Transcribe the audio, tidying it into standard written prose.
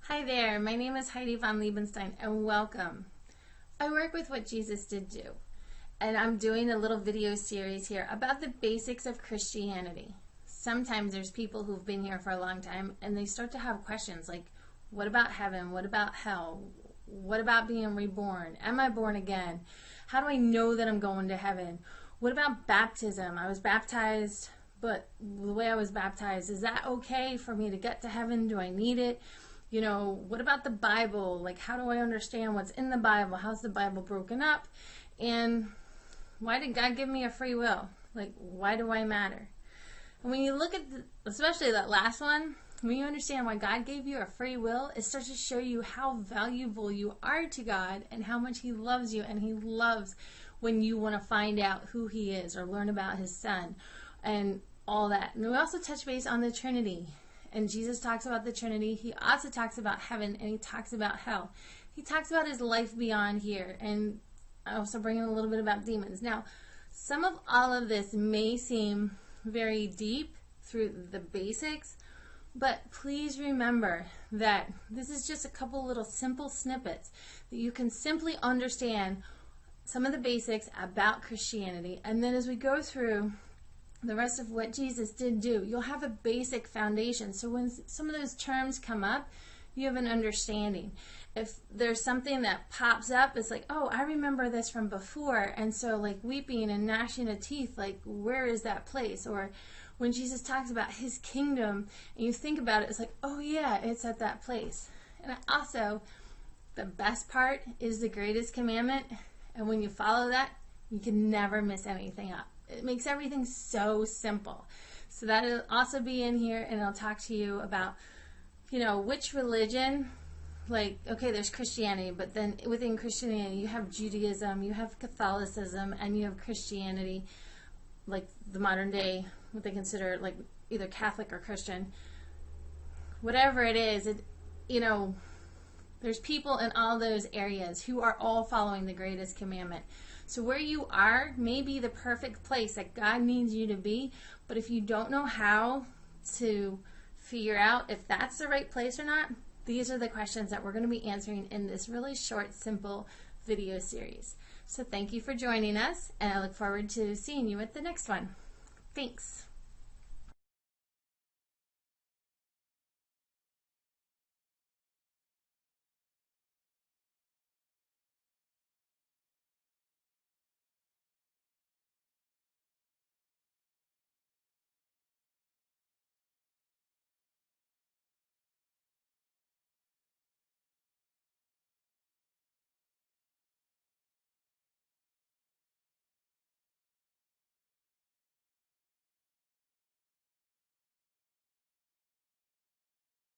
Hi there, my name is Heidi von Liebenstein and welcome. I work with What Jesus Did Do, and I'm doing a little video series here about the basics of Christianity. Sometimes there's people who've been here for a long time and they start to have questions like, what about heaven? What about hell? What about being reborn? Am I born again? How do I know that I'm going to heaven? What about baptism? I was baptized, but the way I was baptized, is that okay for me to get to heaven? Do I need it? You know, what about the Bible? Like, how do I understand what's in the Bible? How's the Bible broken up? And why did God give me a free will? Like, why do I matter? And when you look at, especially that last one, when you understand why God gave you a free will, it starts to show you how valuable you are to God and how much He loves you. And He loves when you want to find out who He is or learn about His Son and all that. And we also touch base on the Trinity. And Jesus talks about the Trinity. He also talks about heaven, and He talks about hell. He talks about His life beyond here, and I also bring in a little bit about demons. Now, some of all of this may seem very deep through the basics, but please remember that this is just a couple little simple snippets that you can simply understand some of the basics about Christianity. And then as we go through the rest of what Jesus did do, you'll have a basic foundation. So when some of those terms come up, you have an understanding. If there's something that pops up, it's like, oh, I remember this from before. And so like weeping and gnashing of teeth, like where is that place? Or when Jesus talks about His kingdom and you think about it, it's like, oh yeah, it's at that place. And also, the best part is the greatest commandment. And when you follow that, you can never mess anything up. It makes everything so simple. So that'll also be in here, and I'll talk to you about, you know, which religion, like, okay, there's Christianity, but then within Christianity you have Judaism, you have Catholicism, and you have Christianity, like the modern day, what they consider like either Catholic or Christian. Whatever it is, you know, there's people in all those areas who are all following the greatest commandment. So where you are may be the perfect place that God needs you to be, but if you don't know how to figure out if that's the right place or not, these are the questions that we're going to be answering in this really short, simple video series. So thank you for joining us, and I look forward to seeing you at the next one. Thanks.